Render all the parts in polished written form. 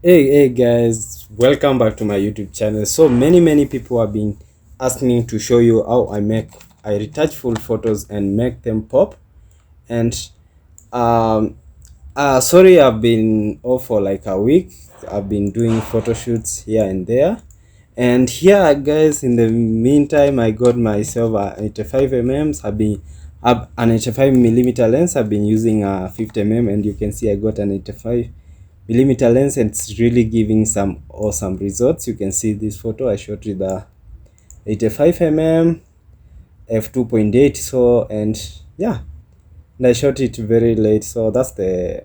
Hey guys, welcome back to my YouTube channel. So many people have been asking me to show you how I retouch full photos and make them pop. And um sorry, I've been off for like a week. I've been doing photo shoots here and there. And here guys, in the meantime, I got myself a 85 mm. An 85 millimeter lens. I've been using a 50 mm, and you can see I got an 85 mm lens, and it's really giving some awesome results. You can see this photo I shot with the 85 mm f2.8. So, and yeah, and I shot it very late, so that's the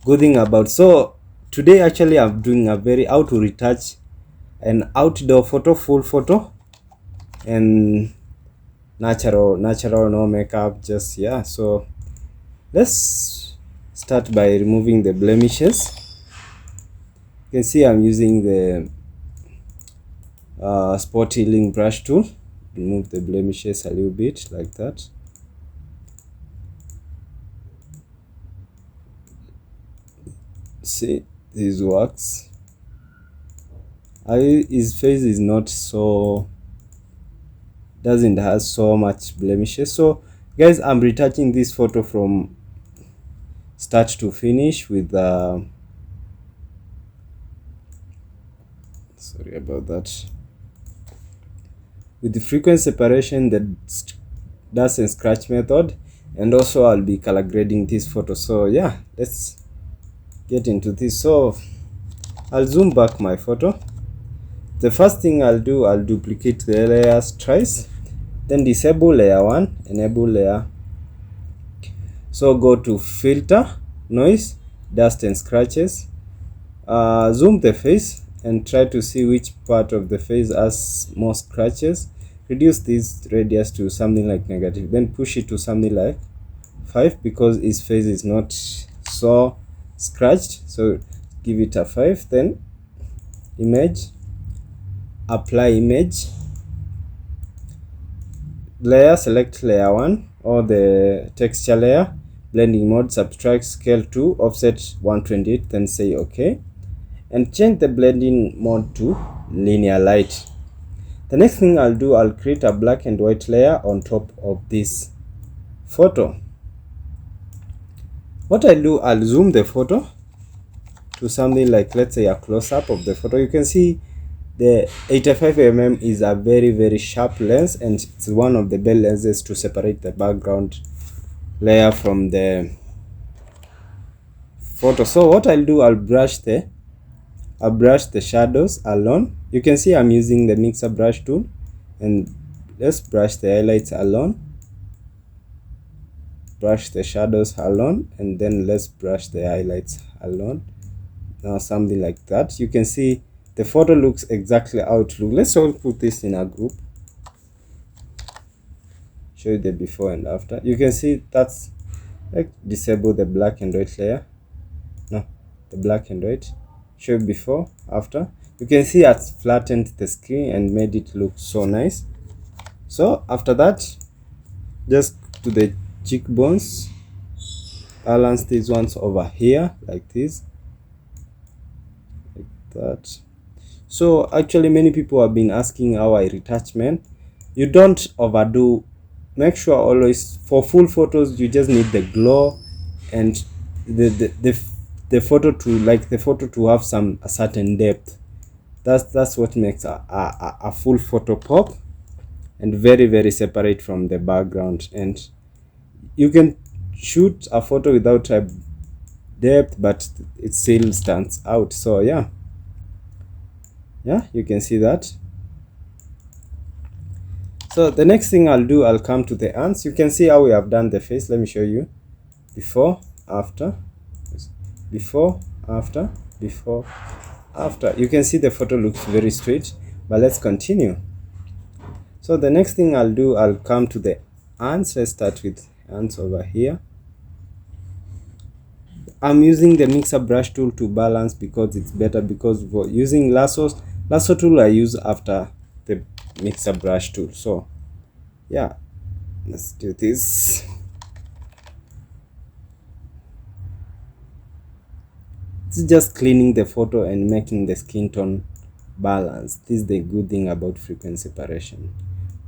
good thing about. So today actually I'm doing a very how to retouch an outdoor photo, full photo, and natural, no makeup, just yeah. So let's start by removing the blemishes. You can see I'm using the spot healing brush tool. Remove the blemishes a little bit like that. See, this works. His face is not so, doesn't have so much blemishes. So guys, I'm retouching this photo from start to finish with sorry about that, with the frequency separation, the dust and scratch method, and also I'll be color grading this photo. So yeah, let's get into this. So I'll zoom back my photo. The first thing I'll do, I'll duplicate the layers twice, then disable layer 1, enable layer. So go to filter, noise, dust and scratches, zoom the face and try to see which part of the face has more scratches. Reduce this radius to something like negative, then push it to something like 5 because his face is not so scratched. So give it a 5, then image, apply image, layer, select layer 1 or the texture layer, blending mode, subtract scale to offset 128, then say okay, and change the blending mode to linear light. The next thing I'll do, I'll create a black and white layer on top of this photo. What I'll do, I'll zoom the photo to something like, let's say, a close-up of the photo. You can see the 85 mm is a very sharp lens, and it's one of the best lenses to separate the background layer from the photo. So what I'll do, I'll brush the shadows alone. You can see I'm using the mixer brush tool, and let's brush the highlights alone, brush the shadows alone, and then let's brush the highlights alone. Now something like that. You can see the photo looks exactly how it looks. Let's all put this in a group, show you the before and after. You can see that's like, disable the black and white layer, no, the black and white, show you before, after. You can see it's flattened the screen and made it look so nice. So after that, just to the cheekbones, balance these ones over here like this, like that. So actually many people have been asking how I retouch, man. You don't overdo. Make sure always for full photos you just need the glow and the photo to, like, the photo to have a certain depth. That's what makes a full photo pop and very separate from the background. And you can shoot a photo without a depth, but it still stands out. So yeah, you can see that. So the next thing I'll do, I'll come to the hands. You can see how we have done the face. Let me show you before, after, before, after, before, after. You can see the photo looks very straight, but let's continue. So the next thing I'll do, I'll come to the hands. Let's start with hands over here. I'm using the mixer brush tool to balance because it's better, because for using lasso tool I use after the mixer brush tool. So yeah, let's do this. It's just cleaning the photo and making the skin tone balanced. This is the good thing about frequency separation,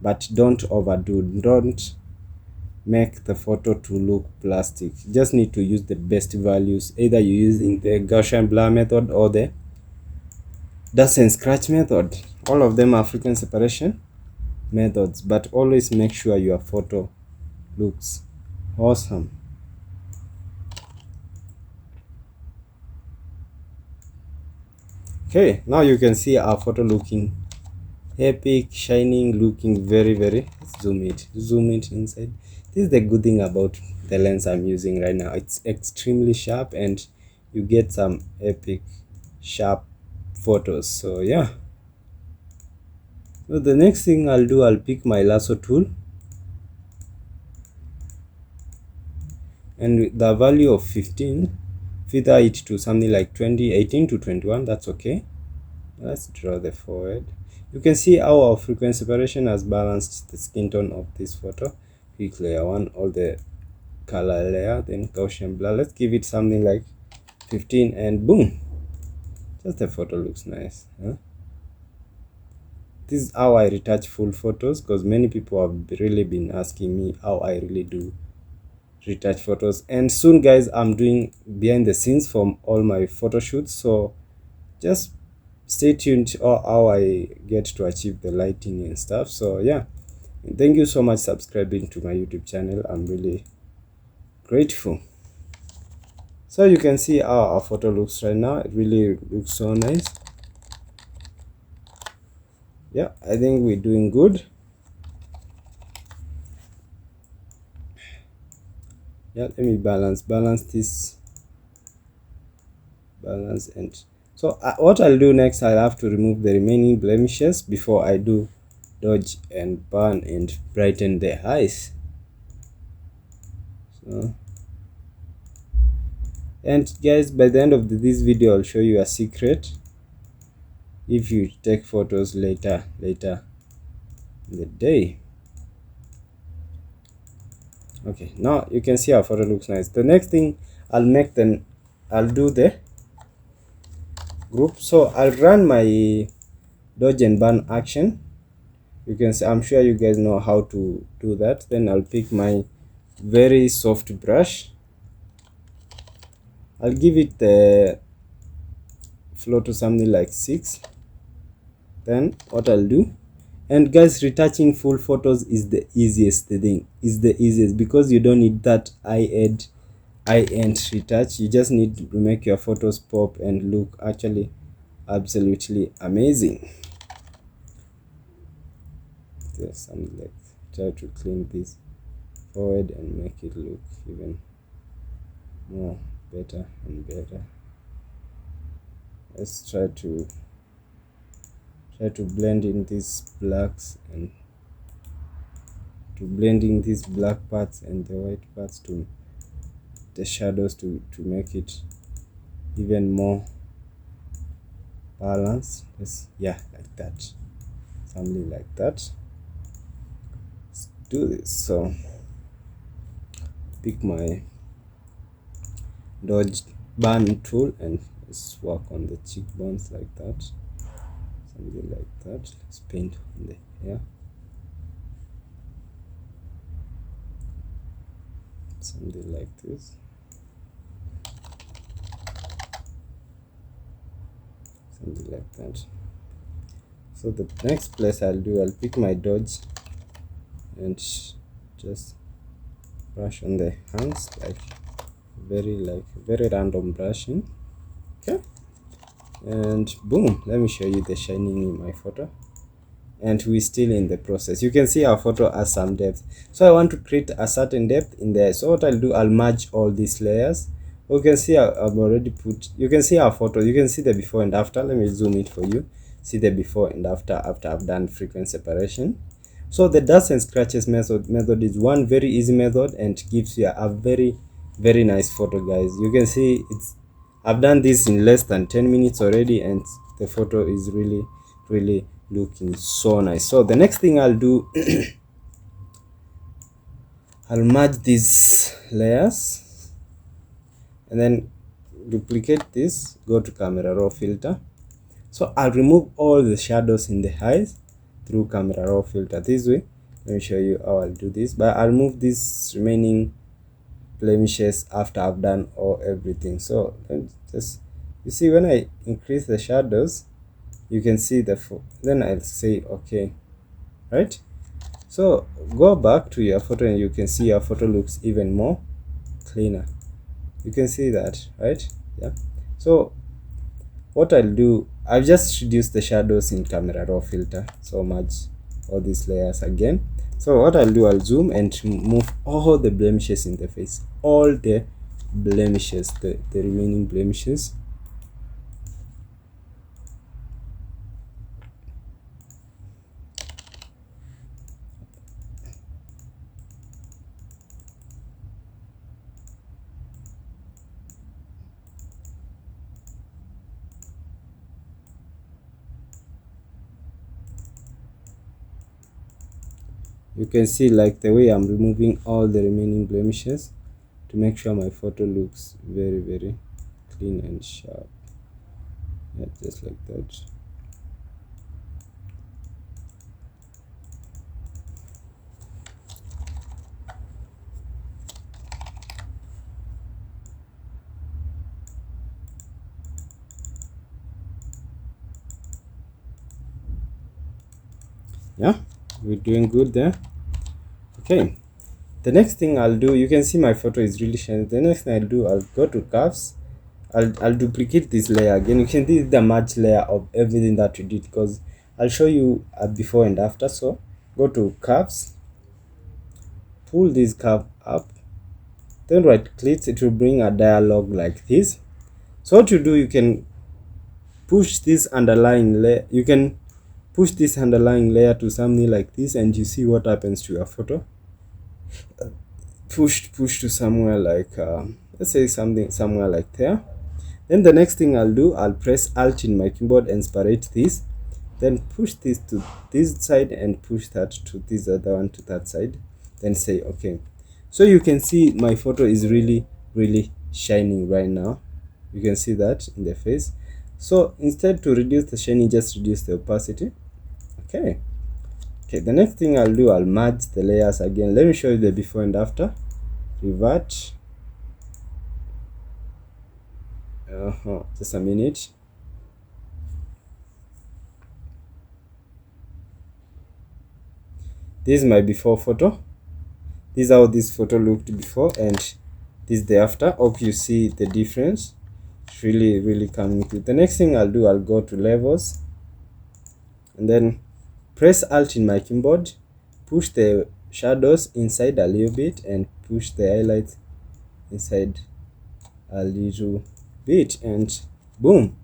but don't overdo. Don't make the photo to look plastic. You just need to use the best values. Either you're using the Gaussian blur method or the dust and scratch method. All of them are frequency separation methods, but always make sure your photo looks awesome. Okay, now you can see our photo looking epic, shining, looking very zoom it inside. This is the good thing about the lens I'm using right now. It's extremely sharp and you get some epic sharp photos. So yeah, so the next thing I'll do, I'll pick my lasso tool, and with the value of 15, feather it to something like 20, 18 to 21. That's okay. Let's draw the forehead. You can see how our frequency separation has balanced the skin tone of this photo. Pick layer 1, all the color layer, then Gaussian blur. Let's give it something like 15 and boom, just the photo looks nice, huh? This is how I retouch full photos, because many people have really been asking me how I really do retouch photos. And soon guys, I'm doing behind the scenes from all my photo shoots, so just stay tuned or how I get to achieve the lighting and stuff. So yeah, thank you so much subscribing to my YouTube channel. I'm really grateful. So you can see how our photo looks right now. It really looks so nice. Yeah, I think we're doing good. Yeah, let me balance this, balance. And so what I'll do next, I'll have to remove the remaining blemishes before I do dodge and burn and brighten the eyes. So, and guys, by the end of this video, I'll show you a secret if you take photos later in the day. Okay, now you can see our photo looks nice. The next thing I'll do the group. So I'll run my dodge and burn action. You can see, I'm sure you guys know how to do that. Then I'll pick my very soft brush. I'll give it the flow to something like 6. Then what I'll do, and guys, retouching full photos is the easiest thing, because you don't need that high-end retouch. You just need to make your photos pop and look actually absolutely amazing. There's something like, try to clean this forward and make it look even more better and better. Let's try to blend in these blacks and to blend in these black parts and the white parts to the shadows to make it even more balanced. Yeah, like that, something like that. Let's do this. So pick my dodge burn tool and let's work on the cheekbones like that, something like that. Let's paint on the hair, something like this, something like that. So the next place I'll pick my dodge and just brush on the hands, like very random brushing. Okay, and boom, let me show you the shining in my photo. And we're still in the process. You can see our photo has some depth, so I want to create a certain depth in there. So what I'll do, I'll merge all these layers. You can see I've already put, you can see our photo, you can see the before and after. Let me zoom it for you. See the before and after I've done frequency separation. So the dust and scratches method is one very easy method and gives you a very nice photo, guys. You can see I've done this in less than 10 minutes already, and the photo is really looking so nice. So the next thing I'll do, I'll merge these layers, and then duplicate this, go to camera raw filter. So I'll remove all the shadows in the eyes through camera raw filter this way. Let me show you how I'll do this, but I'll remove these remaining blemishes after I've done all everything. So just, you see, when I increase the shadows, you can see then I'll say okay, right? So go back to your photo and you can see your photo looks even more cleaner. You can see that, right? Yeah. So what I'll do, I'll just reduce the shadows in camera raw filter, so much all these layers again. So what I'll do, I'll zoom and move all the blemishes in the face, all the blemishes, the remaining blemishes. You can see like the way I'm removing all the remaining blemishes to make sure my photo looks very clean and sharp. Yeah, just like that. Yeah, we're doing good there. Okay, the next thing I'll do, you can see my photo is really shiny. The next thing I'll do, I'll go to curves. I'll duplicate this layer again. You can see the merge layer of everything that we did, because I'll show you a before and after. So go to curves, pull this curve up, then right click. It will bring a dialog like this. So what you do, you can push this underlying layer, you can push this underlying layer to something like this, and you see what happens to your photo. Push to somewhere like let's say somewhere like there. Then the next thing I'll do, I'll press Alt in my keyboard and separate this, then push this to this side and push that to this other one to that side, then say okay. So you can see my photo is really shining right now. You can see that in the face. So instead, to reduce the shining, just reduce the opacity. Okay, the next thing I'll do, I'll merge the layers again. Let me show you the before and after. Revert. Just a minute. This is my before photo. This is how this photo looked before, and this is the after. Hope you see the difference. It's really coming through. The next thing I'll do, I'll go to levels and then press Alt in my keyboard, push the shadows inside a little bit and push the highlights inside a little bit, and boom,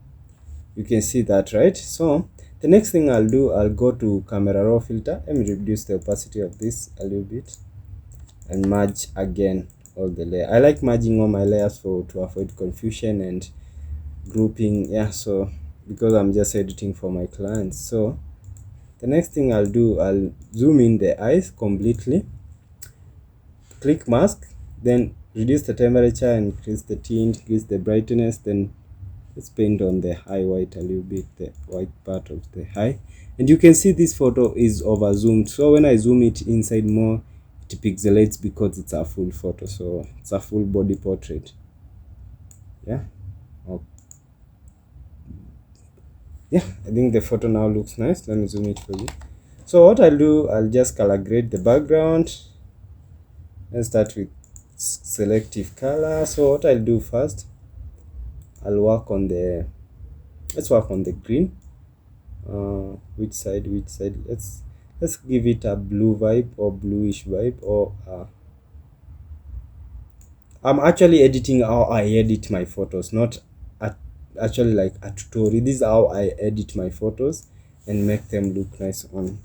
you can see that, right? So the next thing I'll do, I'll go to camera raw filter. Let me reduce the opacity of this a little bit and merge again all the layers. I like merging all my layers to avoid confusion and grouping. Yeah, so because I'm just editing for my clients. So the next thing I'll do, I'll zoom in the eyes completely, click mask, then reduce the temperature, increase the tint, increase the brightness, then let's paint on the high white a little bit, the white part of the high. And you can see this photo is over zoomed, so when I zoom it inside more, it pixelates because it's a full photo, so it's a full body portrait. Yeah. Oh. Yeah, I think the photo now looks nice. Let me zoom it for you. So what I'll do, I'll just color grade the background. Let's start with selective color. So what I'll do first, I'll work on the, let's work on the green. Which side? Let's give it a blue vibe or bluish vibe, or I'm actually editing how I edit my photos, not actually like a tutorial. This is how I edit my photos and make them look nice on.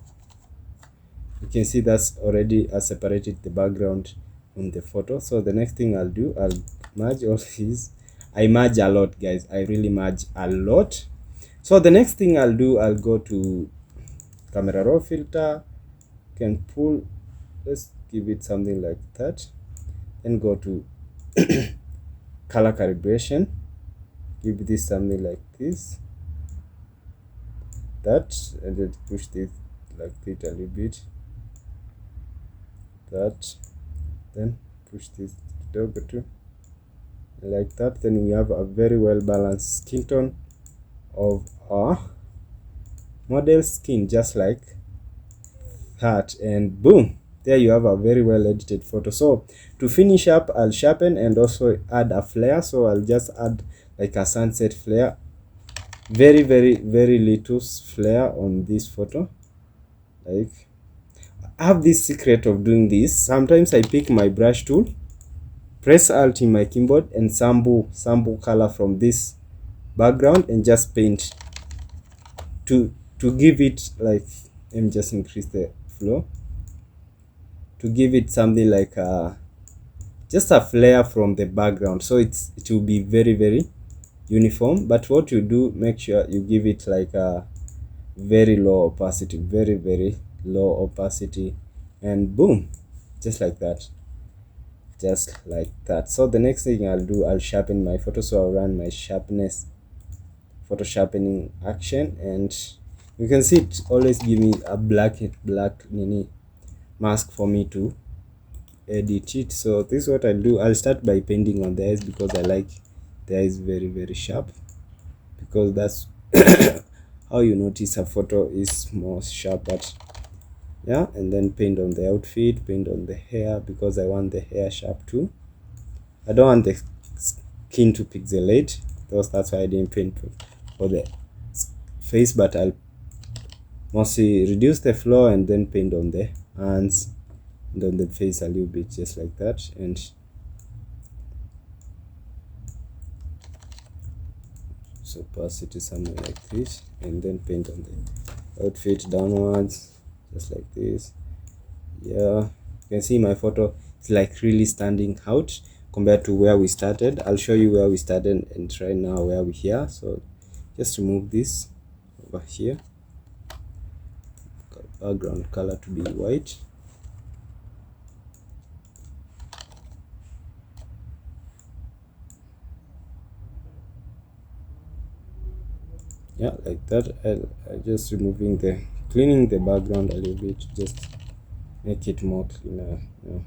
You can see that's already separated the background on the photo. So the next thing I'll do, I'll merge all these. I merge a lot, guys. I really merge a lot. So the next thing I'll do, I'll go to camera raw filter, can pull, let's give it something like that, and go to color calibration. give this something like this, that, and then push this like this a little bit, that, then push this dog too like that. Then we have a very well balanced skin tone of our model skin, just like that, and boom, there you have a very well edited photo. So to finish up, I'll sharpen and also add a flare. So I'll just add like a sunset flare, very little flare on this photo. Like, I have this secret of doing this. Sometimes I pick my brush tool, press Alt in my keyboard, and sample color from this background and just paint to give it like, let me just increase the flow, to give it something like just a flare from the background, so it will be very uniform. But what you do, make sure you give it like a very low opacity, very low opacity, and boom, just like that, just like that. So the next thing I'll do, I'll sharpen my photo. So I'll run my sharpness, photo sharpening action, and you can see it always give me a black mini mask for me to edit it. So this is what I'll do. I'll start by painting on the eyes, because I like the eyes very sharp, because that's how you notice a photo is more sharp. But yeah, and then paint on the outfit, paint on the hair, because I want the hair sharp too. I don't want the skin to pixelate, because that's why I didn't paint for the face. But I'll mostly reduce the flow and then paint on the hands and on the face a little bit, just like that, and so opacity something like this, and then paint on the outfit downwards, just like this. Yeah, you can see my photo is like really standing out compared to where we started. I'll show you where we started and right now where we're here. So just remove this over here, background color to be white. Yeah, like that. I just removing the, cleaning the background a little bit, just make it more cleaner. Yeah,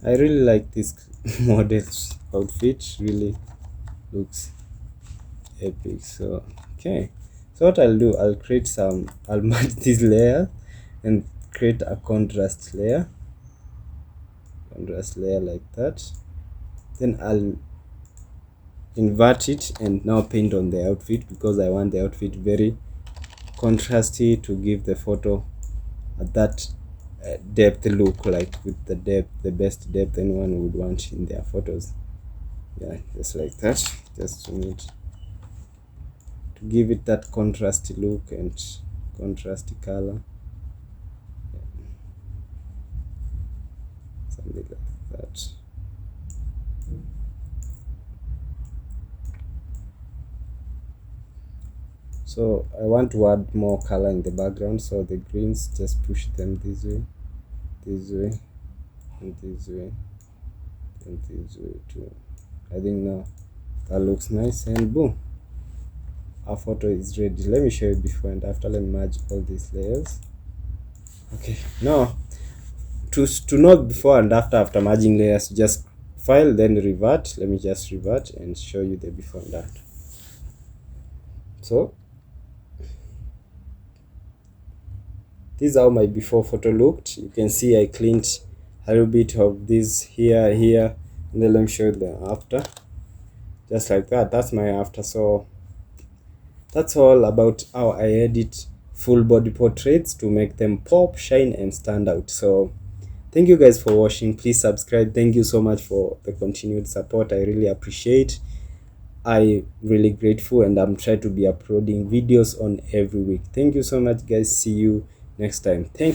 I really like this model's outfit, really looks epic. So okay, so what I'll do, I'll create some, I'll merge this layer and create a contrast layer like that. Then I'll invert it and now paint on the outfit, because I want the outfit very contrasty to give the photo that depth look, like with the depth, the best depth anyone would want in their photos. Yeah, just like that, just to need to give it that contrasty look and contrasty color. Yeah. Something like that. So I want to add more color in the background, so the greens, just push them this way, and this way, and this way too. I think now that looks nice, and boom, our photo is ready. Let me show you before and after. Let me merge all these layers. Okay, now to know before and after merging layers, just file, then revert. Let me just revert and show you the before and after. So this is how my before photo looked. You can see I cleaned a little bit of this here, and then let me show you the after, just like that. That's my after. So that's all about how I edit full body portraits to make them pop, shine, and stand out. So thank you guys for watching. Please subscribe. Thank you so much for the continued support. I really appreciate. I'm really grateful, and I'm trying to be uploading videos on every week. Thank you so much, guys. See you next time. Thank you.